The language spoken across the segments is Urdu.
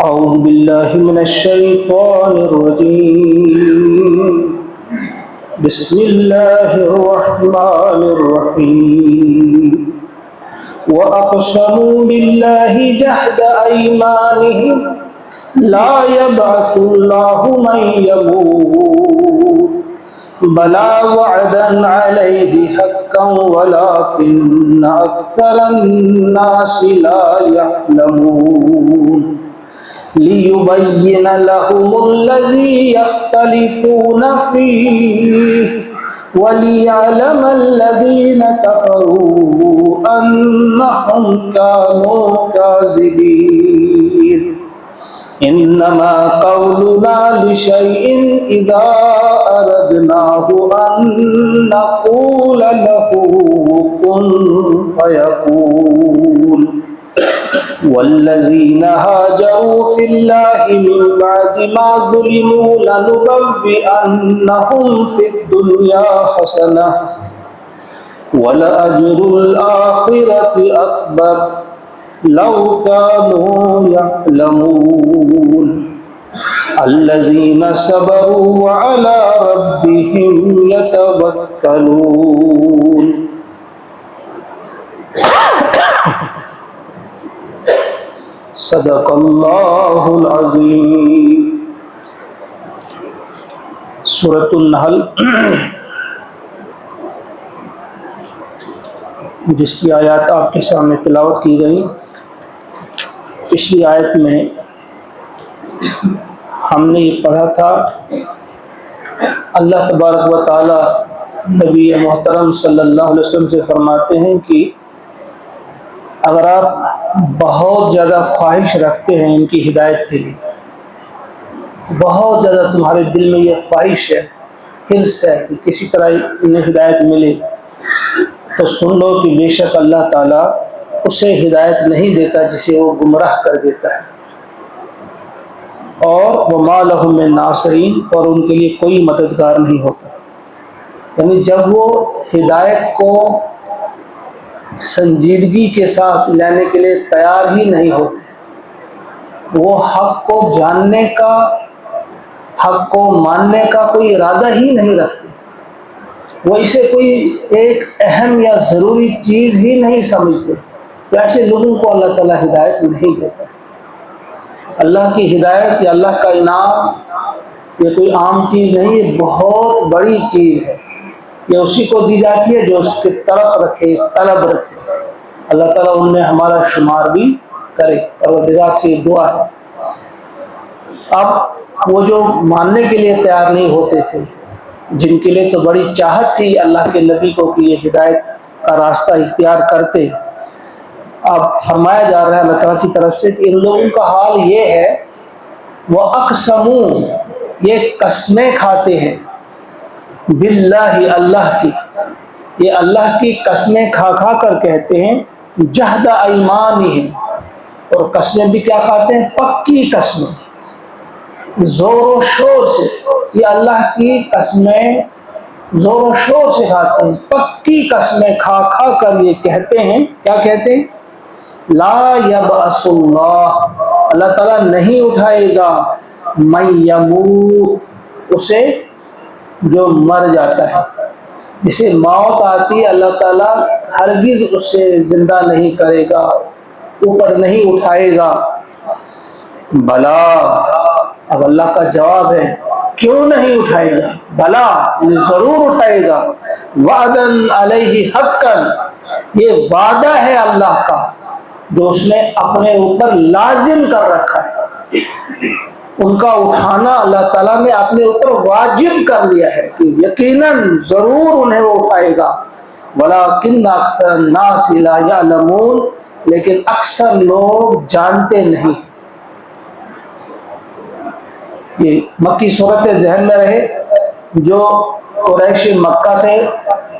أعوذ بالله من الشيطان الرجيم. بسم الله الرحمن الرحيم. وأقسموا بالله جهد أيمانهم لا يبعث الله من يموت بلى وعدا عليه حقا ولكن أكثر الناس لا يعلمون. ليبين لهم الذي يختلفون فيه وليعلم الذين كفروا أنهم كانوا كاذبين. إنما قولنا لشيء إذا أردناه أن نقول له كن فيكون. والذين هاجروا في الله من بعد ما ظلموا لنبوئنهم في الدنيا حسنة ولأجر الآخرة أكبر لو كانوا يعلمون. الذين صبروا وعلى ربهم يتوكلون. صدق اللہ العظیم. سورۃ النحل جس کی آیات آپ کے سامنے تلاوت کی گئی. پچھلی آیت میں ہم نے یہ پڑھا تھا اللہ تبارک و تعالی نبی محترم صلی اللہ علیہ وسلم سے فرماتے ہیں کہ اگر آپ بہت زیادہ خواہش رکھتے ہیں ان کی ہدایت کے لیے، بہت زیادہ تمہارے دل میں یہ خواہش ہے، حرص ہے کہ کسی طرح انہیں ہدایت ملے، تو سن لو کہ بے شک اللہ تعالیٰ اسے ہدایت نہیں دیتا جسے وہ گمراہ کر دیتا ہے، اور وَمَا لَهُم مِّن نَاصِرِينَ، اور ان کے لیے کوئی مددگار نہیں ہوتا. یعنی جب وہ ہدایت کو سنجیدگی کے ساتھ لینے کے لیے تیار ہی نہیں ہوتے، وہ حق کو جاننے کا، حق کو ماننے کا کوئی ارادہ ہی نہیں رکھتے، وہ اسے کوئی ایک اہم یا ضروری چیز ہی نہیں سمجھتے، تو ایسے لوگوں کو اللہ تعالیٰ ہدایت نہیں دیتا. اللہ کی ہدایت یا اللہ کا انعام یہ کوئی عام چیز نہیں، یہ بہت بڑی چیز ہے. یہ اسی کو دی جاتی ہے جو اس کے طرف رکھے، طلب رکھے. اللہ تعالیٰ ان میں ہمارا شمار بھی کرے، اور سے دعا ہے. اب وہ جو ماننے کے لیے تیار نہیں ہوتے تھے، جن کے لیے تو بڑی چاہت تھی اللہ کے نبی کو کہ یہ ہدایت کا راستہ اختیار کرتے، اب فرمایا جا رہا ہے اللہ تعالیٰ کی طرف سے کہ ان لوگوں کا حال یہ ہے، وہ اقسموں، یہ قسمیں کھاتے ہیں، باللہ، اللہ کی، یہ اللہ کی قسمیں کھا کھا کر کہتے ہیں، جہد ایمانہم، اور قسمیں بھی کیا کھاتے ہیں؟ پکی قسمیں، زور و شور سے. یہ اللہ کی قسمیں زور و شور سے کھاتے ہیں، پکی قسمیں کھا کھا کر یہ کہتے ہیں، کیا کہتے ہیں؟ لا یبعث اللہ، اللہ تعالیٰ نہیں اٹھائے گا، من یموت، اسے جو مر جاتا ہے. جسے موت آتی ہے اللہ تعالیٰ ہرگز اسے زندہ نہیں کرے گا، اوپر نہیں اٹھائے گا. بلا، اب اللہ کا جواب ہے کیوں نہیں اٹھائے گا؟ بلا، ضرور اٹھائے گا. وعدن علیہ حقا، یہ وعدہ ہے اللہ کا جو اس نے اپنے اوپر لازم کر رکھا ہے. ان کا اٹھانا اللہ تعالیٰ نے اپنے اوپر واجب کر لیا ہے کہ یقیناً ضرور انہیں وہ اٹھائے گا. وَلَٰكِنَّ أَكْثَرَ النَّاسِ لَا يَعْلَمُونَ، لیکن اکثر لوگ جانتے نہیں. یہ مکی صورت ذہن میں رہے. جو قریش مکہ تھے،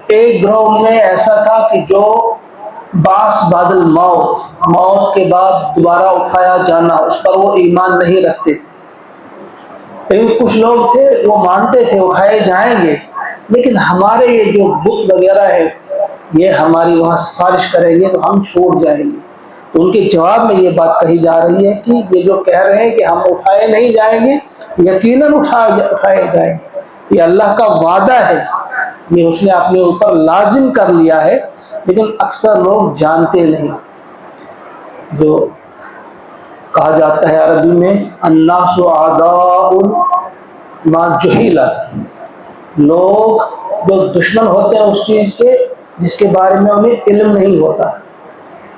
ایک گروہ میں ایسا تھا کہ جو بعث بعد الموت، موت کے بعد دوبارہ اٹھایا جانا، اس پر وہ ایمان نہیں رکھتے. لیکن کچھ لوگ تھے وہ مانتے تھے اٹھائے جائیں گے، لیکن ہمارے یہ جو بت وغیرہ ہے یہ ہماری وہاں سفارش کریں گے تو ہم چھوڑ جائیں گے. تو ان کے جواب میں یہ بات کہی جا رہی ہے کہ یہ جو کہہ رہے ہیں کہ ہم اٹھائے نہیں جائیں گے، یقیناً اٹھائے جائیں گے، یہ اللہ کا وعدہ ہے، یہ اس نے اپنے اوپر لازم کر لیا ہے، لیکن اکثر لوگ جانتے نہیں۔ جو کہا جاتا ہے عربی میں الناس اعداء ما جہل، لوگ جو دشمن ہوتے ہیں اس چیز کے جس کے بارے میں انہیں علم نہیں ہوتا،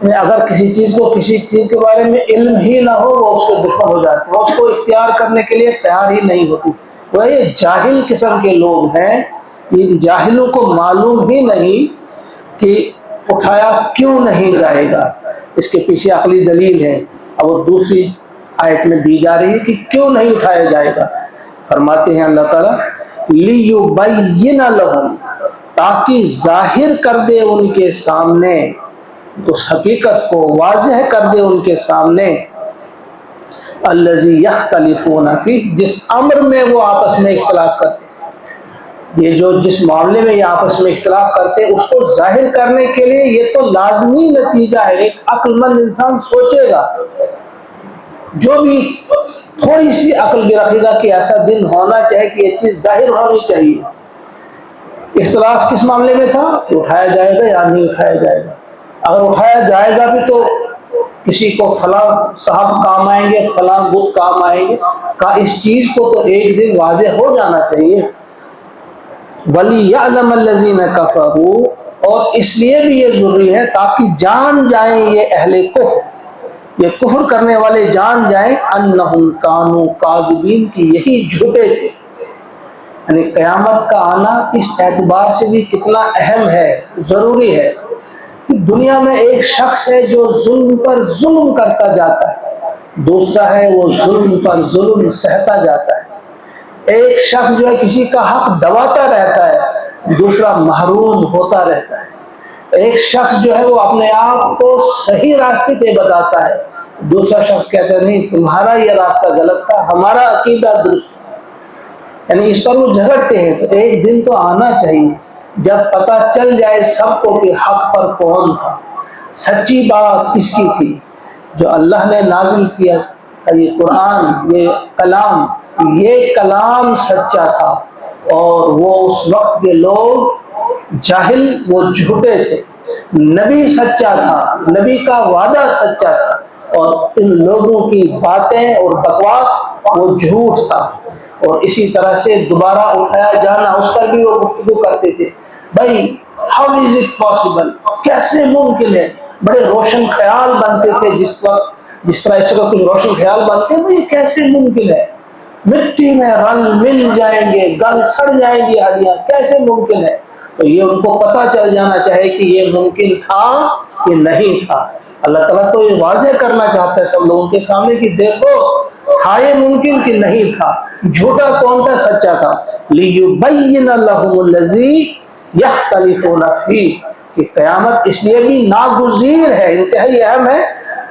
یعنی اگر کسی چیز کے بارے میں علم ہی نہ ہو وہ اس کے دشمن ہو جاتے ہیں، وہ اس کو اختیار کرنے کے لیے تیار ہی نہیں ہوتی۔ وہ یہ جاہل قسم کے لوگ ہیں، ان جاہلوں کو معلوم ہی نہیں کہ اٹھایا کیوں نہیں جائے گا، اس کے پیچھے عقلی دلیل ہے، اور وہ دوسری آیت میں دی جا رہی ہے کہ کیوں نہیں اٹھایا جائے گا۔ فرماتے ہیں اللہ تعالیٰ لِيُبَيِّنَ لَهُمْ، تاکہ ظاہر کر دے ان کے سامنے، اس حقیقت کو واضح کر دے ان کے سامنے، الَّذِي يَخْتَلِفُونَ فِيهِ، جس امر میں وہ آپس میں اختلاف کرتے ہیں، یہ جو جس معاملے میں یہ آپس میں اختلاف کرتے ہیں اس کو ظاہر کرنے کے لیے یہ تو لازمی نتیجہ ہے، ایک عقل مند انسان سوچے گا، جو بھی تھوڑی سی عقل بھی رکھے گا کہ ایسا دن ہونا چاہیے کہ یہ چیز ظاہر ہونی چاہیے۔ اختلاف کس معاملے میں تھا کہ اٹھایا جائے گا یا نہیں اٹھایا جائے گا، اگر اٹھایا جائے گا بھی تو کسی کو فلاں صاحب کام آئیں گے، فلاں بت کام آئیں گے، کہ اس چیز کو تو ایک دن واضح ہو جانا چاہیے۔ وَلِيَعْلَمَ الَّذِينَ كَفَرُوا، اور اس لیے بھی یہ ضروری ہے تاکہ جان جائیں یہ اہل کفر، یہ کفر کرنے والے جان جائیں انہم کانوا کاذبین، کی یہی جھوٹے تھے۔ یعنی قیامت کا آنا اس اعتبار سے بھی کتنا اہم ہے، ضروری ہے کہ دنیا میں ایک شخص ہے جو ظلم پر ظلم کرتا جاتا ہے، دوسرا ہے وہ ظلم پر ظلم سہتا جاتا ہے، ایک شخص جو ہے کسی کا حق دباتا رہتا ہے، دوسرا محروم ہوتا رہتا ہے، ایک شخص جو ہے وہ اپنے آپ کو صحیح راستے پہ بتاتا ہے، دوسرا شخص کہتا ہے نہیں تمہارا یہ راستہ غلط تھا، ہمارا عقیدہ درست تھا، یعنی اس پر وہ جھگڑتے ہیں۔ تو ایک دن تو آنا چاہیے جب پتہ چل جائے سب کو کہ حق پر کون تھا، سچی بات کس کی تھی، جو اللہ نے نازل کیا یہ قرآن، یہ کلام سچا تھا، اور وہ اس وقت کے لوگ جاہل، وہ جھوٹے تھے، نبی سچا تھا، نبی کا وعدہ سچا تھا، اور ان لوگوں کی باتیں اور بکواس وہ جھوٹ تھا۔ اور اسی طرح سے دوبارہ اٹھایا جانا اس پر بھی وہ گفتگو کرتے تھے، بھائی how is it possible، کیسے ممکن ہے، بڑے روشن خیال بنتے تھے جس طرح اس وقت کچھ روشن خیال بنتے ہیں، یہ کیسے ممکن ہے، مٹی میں رل مل جائیں گے، گل سڑ جائیں گی ہڈیاں، کیسے ممکن ہے۔ تو یہ ان کو پتہ چل جانا چاہے کہ یہ ممکن تھا کہ نہیں تھا۔ اللہ تعالیٰ تو یہ واضح کرنا چاہتا ہے سب لوگوں کے سامنے کہ دیکھو تھا یہ ممکن کہ نہیں تھا، جھوٹا کون تھا، سچا تھا۔ لِيُبَيِّنَ لَهُمُ الَّذِي يَخْتَلِفُونَ فِيهِ، کہ قیامت اس لیے بھی ناگزیر ہے، انتہائی اہم ہے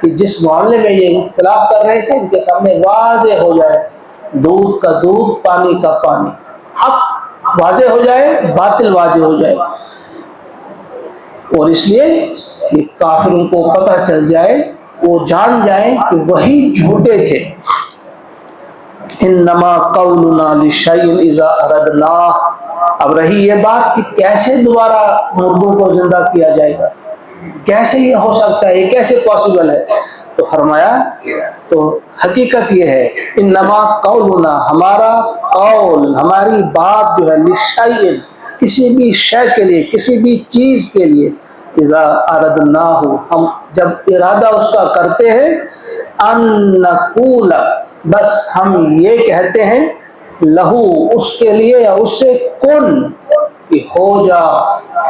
کہ جس معاملے میں یہ اختلاف کر رہے تھے ان کے سامنے واضح ہو جائے، دودھ کا دودھ، پانی کا پانی، حق واضح ہو جائے، باطل واضح ہو جائے، اور اس لیے کہ کافروں کو پتہ چل جائے، وہ جان جائیں کہ وہی جھوٹے تھے۔ انما قولنا لشیء اذا اردناہ، اب رہی یہ بات کہ کیسے دوبارہ مردوں کو زندہ کیا جائے گا، کیسے یہ ہو سکتا ہے، یہ کیسے پاسبل ہے، تو فرمایا تو حقیقت یہ ہے انما قولنا، ہمارا قول، ہماری بات جو ہے لشیء، کسی بھی شے کے لیے، کسی بھی چیز کے لیے، اذا اردناہ، ہم جب ارادہ اس کا کرتے ہیں، ان نقول، بس ہم یہ کہتے ہیں، لہو، اس کے لیے یا اس سے، کن، کہ ہو جا،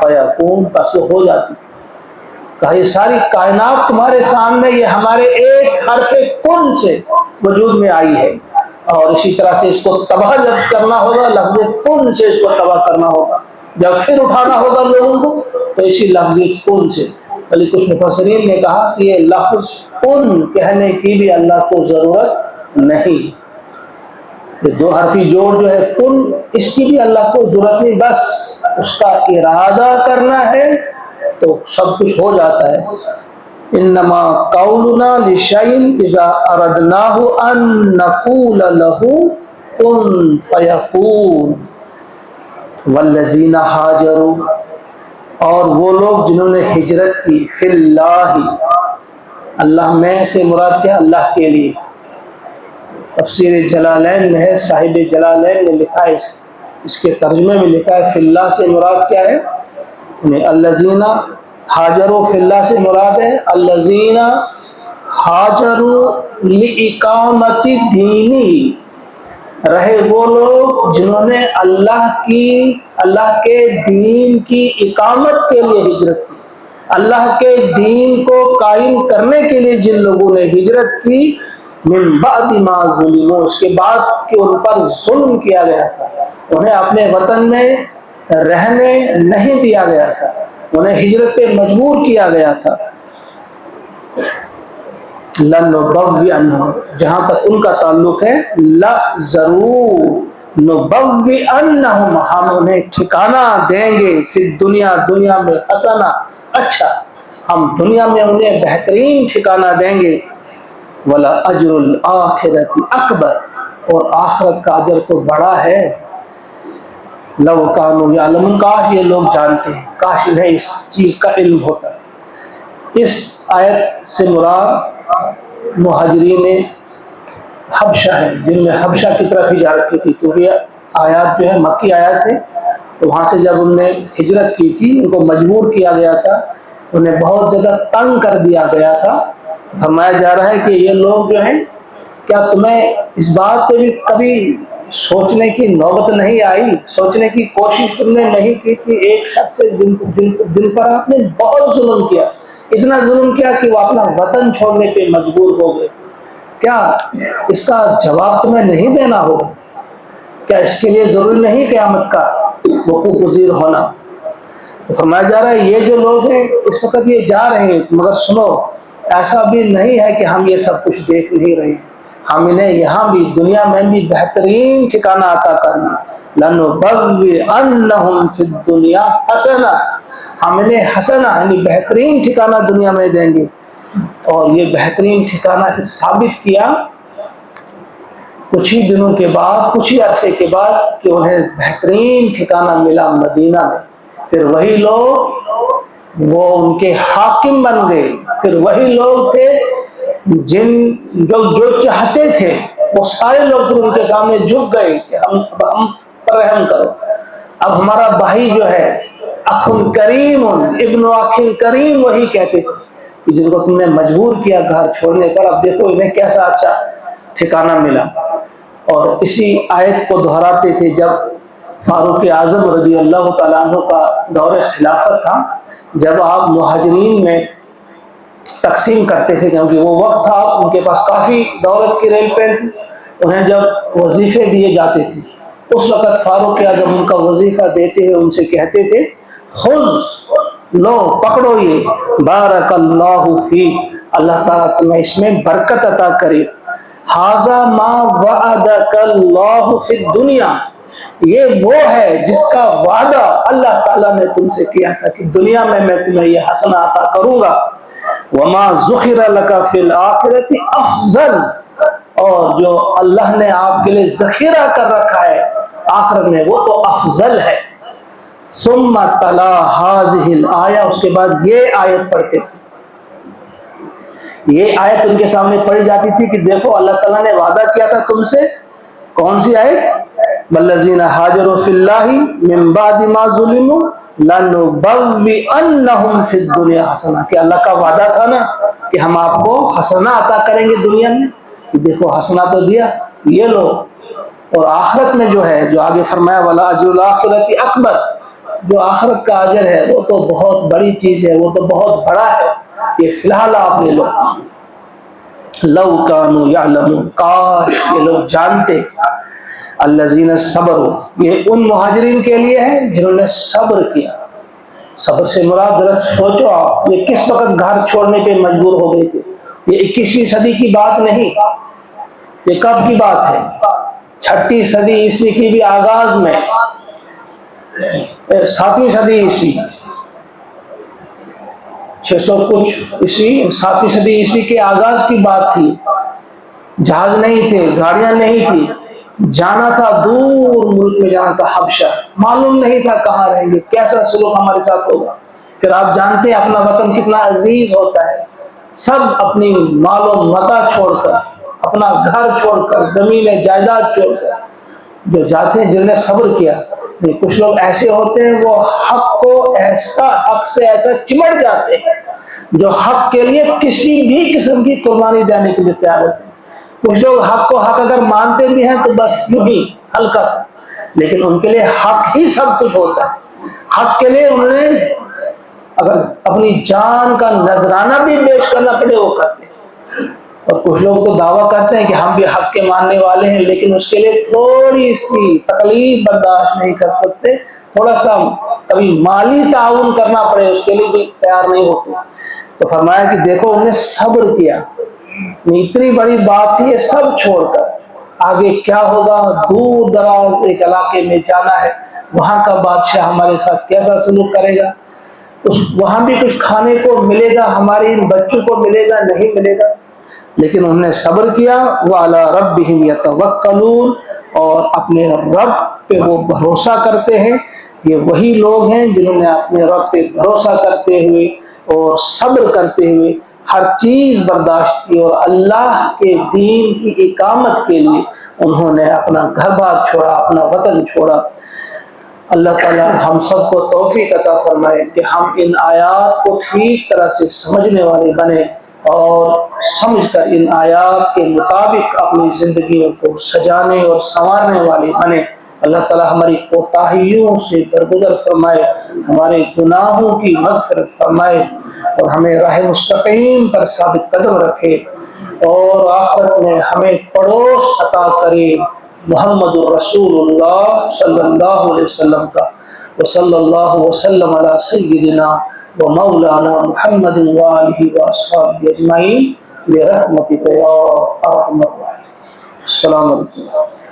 فیکون، پس وہ ہو جاتی۔ کہا یہ ساری کائنات تمہارے سامنے یہ ہمارے ایک حرف کن سے وجود میں آئی ہے، اور اسی طرح سے اس کو تباہ جب کرنا ہوگا لفظ کن سے اس کو تباہ کرنا ہوگا، جب پھر اٹھانا ہوگا لوگوں کو تو اسی لفظ کن سے۔ بلکہ کچھ مفسرین نے کہا کہ یہ لفظ کن کہنے کی بھی اللہ کو ضرورت نہیں، یہ دو حرفی جوڑ جو ہے کن، اس کی بھی اللہ کو ضرورت نہیں، بس اس کا ارادہ کرنا ہے تو سب کچھ ہو جاتا ہے۔ انما قولنا لشيء اذا اردناه ان نقول له کن فیکون والذین ہاجروا، اور وہ لوگ جنہوں نے ہجرت کی، فی اللہ، اللہ میں سے مراد کیا؟ اللہ کے لیے۔ تفسیر جلالین میں ہے، صاحب جلالین نے لکھا ہے، اس کے ترجمے میں لکھا ہے فی اللہ سے مراد کیا ہے؟ الذین ہاجروا، فی اللہ سے مراد ہے الذین ہاجروا لإقامت دینی، رہے وہ لوگ جنہوں نے اللہ کے دین کی اقامت کے لیے ہجرت کی، اللہ کے دین کو قائم کرنے کے لیے جن لوگوں نے ہجرت کی، من بعد ما ظلموا، اس کے بعد کہ ان پر ظلم کیا گیا تھا، انہیں اپنے وطن میں رہنے نہیں دیا گیا تھا، انہیں ہجرت پہ مجبور کیا گیا تھا۔ لَنُبَوِّئَنَّهُمْ، جہاں تک ان کا تعلق ہے، ضرور نُبَوِّئَنَّهُمْ، ہم انہیں ٹھکانہ دیں گے، فی الدنیا، دنیا میں، حسنہ، اچھا، ہم دنیا میں انہیں بہترین ٹھکانہ دیں گے، وَلَأَجْرُ الْآخِرَةِ أَكْبَرُ، اور آخرت کا اجر تو بڑا ہے۔ لَوْ كَانُوا يَعْلَمُونَ، کاش یہ لوگ جانتے ہیں، کاش انہیں اس چیز کا علم ہوتا۔ اس آیت سے مراد مہاجرین حبشہ ہے، جن میں حبشہ کی طرف ہجرت کی تھی، کیونکہ آیات جو ہے مکی آیات ہے، تو وہاں سے جب انہوں نے ہجرت کی تھی، ان کو مجبور کیا گیا تھا، انہیں بہت زیادہ تنگ کر دیا گیا تھا۔ فرمایا جا رہا ہے کہ یہ لوگ جو ہیں، کیا تمہیں اس بات پہ بھی کبھی سوچنے کی نوبت نہیں آئی، سوچنے کی کوشش تم نے نہیں کی کہ ایک شخص سے جن پر آپ نے بہت ظلم کیا، اتنا ظلم کیا کہ وہ اپنا وطن چھوڑنے پہ مجبور ہو گئے، کیا اس کا جواب تمہیں نہیں دینا ہوگا؟ کیا اس کے لیے ضروری نہیں قیامت کا وقوع پذیر ہونا؟ تو فرمایا جا رہا ہے یہ جو لوگ ہیں اس وقت یہ جا رہے ہیں، مگر سنو، ایسا بھی نہیں ہے کہ ہم یہ سب کچھ دیکھ نہیں رہے ہیں، ہم انہیں یہاں بھی دنیا میں بھی بہترین ٹھکانہ عطا کرنا، لَنُبَوِّئَنَّهُمْ فِي الدُّنْيَا حَسَنَةً، ہم انہیں حسنہ یعنی بہترین ٹھکانہ دنیا میں دیں گے۔ اور یہ بہترین ٹھکانہ پھر ثابت کیا کچھ ہی دنوں کے بعد، کچھ ہی عرصے کے بعد، کہ انہیں بہترین ٹھکانہ ملا مدینہ میں۔ پھر وہی لوگ وہ ان کے حاکم بن گئے، پھر وہی لوگ تھے جو چاہتے تھے وہ سارے لوگ پھر ان کے سامنے جھک گئے کہ ہم پر رحم کرو، اب ہمارا بھائی جو ہے اخ کریم، ابن اخ کریم، وہی کہتے تھے کہ جن کو تم نے مجبور کیا گھر چھوڑنے پر، اب دیکھو انہیں کیسا اچھا ٹھکانہ ملا۔ اور اسی آیت کو دہراتے تھے جب فاروق اعظم رضی اللہ تعالیٰ عنہ کا دور خلافت تھا، جب آپ مہاجرین میں تقسیم کرتے تھے، کیونکہ وہ وقت تھا ان کے پاس کافی دولت کی ریل پین تھی، انہیں جب وظیفے دیے جاتے تھے، اس وقت فاروق اعظم ان کا وظیفہ دیتے ہوئے ان سے کہتے تھے، خذ، لو، پکڑو، یہ بارک اللہ فی، اللہ تعالیٰ تمہیں اس میں برکت عطا کرے، ھذا ما وعدک اللہ فی الدنیا، یہ وہ ہے جس کا وعدہ اللہ تعالیٰ نے تم سے کیا تھا کہ دنیا میں تمہیں یہ حسنہ عطا کروں گا، وما ذخر لک فی الآخرۃ افضل، اور جو اللہ نے آپ کے لیے ذخیرہ کر رکھا ہے آخرت میں وہ تو افضل ہے۔ ثم تلا ھذہ الآیہ، اس کے بعد یہ آیت پڑھتے تھے، یہ آیت ان کے سامنے پڑھی جاتی تھی کہ دیکھو اللہ تعالیٰ نے وعدہ کیا تھا تم سے، کون سی آیت؟ والذین ھاجروا فی اللہ من بعد ما ظلموا لنبوئنہم فی الدنیا حسنہ، کہ اللہ کا وعدہ تھا نا کہ ہم آپ کو حسنہ عطا کریں گے دنیا میں، کہ دیکھو حسنہ تو دیا یہ لوگ، اور آخرت میں جو ہے، جو آگے فرمایا ولا اجر الآخرۃ اکبر، جو آخرت کا اجر ہے وہ تو بہت بڑی چیز ہے، وہ تو بہت بڑا ہے، یہ فی الحال آپ لے لو۔ لو کانوا یعلمون، کاش یہ لوگ جانتے، الذین صبروا، یہ ان مہاجرین کے لیے ہے جنہوں نے صبر کیا۔ صبر سے مراد، ذرا سوچو آپ، یہ کس وقت گھر چھوڑنے پہ مجبور ہو گئے تھے؟ یہ 21ویں صدی کی بات نہیں، یہ کب کی بات ہے؟ 6ٹھی صدی عیسوی کی بھی آغاز میں، 7ویں صدی عیسوی، 600 کچھ عیسوی 7ویں صدی عیسوی کے آغاز کی بات تھی. جہاز نہیں تھے، گاڑیاں نہیں تھی، جانا تھا دور ملک میں، جانا تھا حبشہ. معلوم نہیں تھا کہاں رہیں گے، کیسا سلوک ہمارے ساتھ ہوگا. پھر آپ جانتے ہیں اپنا وطن کتنا عزیز ہوتا ہے. سب اپنی مال و متاع چھوڑ کر، اپنا گھر چھوڑ کر، زمین جائیداد چھوڑ کر جو جاتے ہیں، جنہوں نے صبر کیا. کچھ لوگ ایسے ہوتے ہیں وہ حق سے ایسا چمٹ جاتے ہیں جو حق کے لیے کسی بھی قسم کی قربانی دینے کے لیے تیار ہوتے ہیں. کچھ لوگ حق کو حق اگر مانتے بھی ہیں تو بس یوں ہی ہلکا سا، لیکن ان کے لیے حق ہی سب کچھ ہوتا ہے. حق کے لیے انہوں نے اگر اپنی جان کا نذرانہ بھی پیش کرنا پڑے وہ کرتے ہیں. اور کچھ لوگ تو دعویٰ کرتے ہیں کہ ہم بھی حق کے ماننے والے ہیں، لیکن اس کے لیے تھوڑی سی تکلیف برداشت نہیں کر سکتے، تھوڑا سا کبھی مالی تعاون کرنا پڑے اس کے لیے بھی تیار نہیں ہوتے. تو فرمایا کہ دیکھو انہوں نے صبر کیا. اتنی بڑی بات تھی، یہ سب چھوڑ کر آگے کیا ہوگا، دور دراز ایک علاقے میں جانا ہے، وہاں کا بادشاہ ہمارے ساتھ کیسا سلوک کرے گا، وہاں بھی کچھ کھانے کو ملے گا، ہمارے ان بچوں کو ملے گا نہیں ملے گا. لیکن انہوں نے صبر کیا. وَعَلَىٰ رَبِّهِمْ يَتَوَكَّلُونَ، اور اپنے رب پہ وہ بھروسہ کرتے ہیں. یہ وہی لوگ ہیں جنہوں نے اپنے رب پہ بھروسہ کرتے ہوئے اور صبر کرتے ہوئے ہر چیز برداشت کی، اور اللہ کے دین کی اقامت کے لیے انہوں نے اپنا گھر بار چھوڑا، اپنا وطن چھوڑا. اللہ تعالیٰ ہم سب کو توفیق عطا فرمائے کہ ہم ان آیات کو ٹھیک طرح سے سمجھنے والے بنے اور سمجھ کر ان آیات کے مطابق اپنی زندگیوں کو سجانے اور سنوارنے والے بنے. اللہ تعالیٰ ہماری کوتاہیوں سے درگزر فرمائے، ہمارے گناہوں کی مغفرت فرمائے، اور ہمیں راہ مستقیم پر ثابت قدم رکھے، اور آخرت میں ہمیں پڑوس عطا کرے محمد الرسول اللہ صلی اللہ علیہ وسلم کا. وصلی اللہ وسلم علی سیدنا و مولانا محمد وآلہ واصحابہ اجمعین برحمتک یا ارحم الراحمین. السلام علیکم.